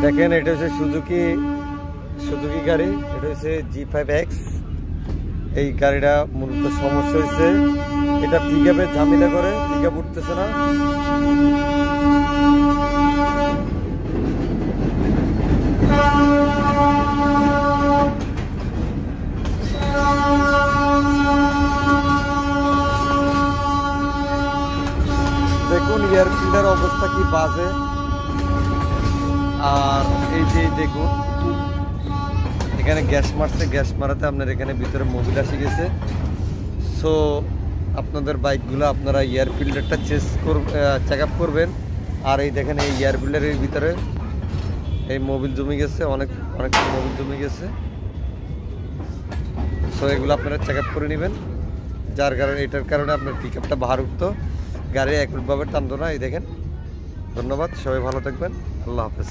দেখেন এটা হচ্ছে সুজুকি গাড়ি, এটা হচ্ছে G5X। এই গাড়িটা মূলত সমস্যা হয়েছে, এটা পিকআপে ঝামেলা করে, পিকআপ উঠতেছে না। দেখুন এয়ার ফিল্টার অবস্থা কি বাজে। আর এই যে দেখুন এখানে গ্যাস মারছে, গ্যাস মারাতে আপনার এখানে ভিতরে মোবিল আসে গেছে। সো আপনাদের বাইকগুলো আপনারা এয়ার ফিল্টারটা চেক আপ করবেন। আর এই দেখেন এই এয়ার ফিল্টারের ভিতরে এই মোবিল জমে গেছে, অনেকটা মোবিল জমে গেছে। সো এগুলো আপনারা চেক আপ করে নেবেন, যার কারণে এটার কারণে আপনার পিকআপটা বাহার উঠতো, গাড়ি একভাবে টানতো না। এই দেখেন। ধন্যবাদ, সবাই ভালো থাকবেন, আল্লাহ হাফেজ।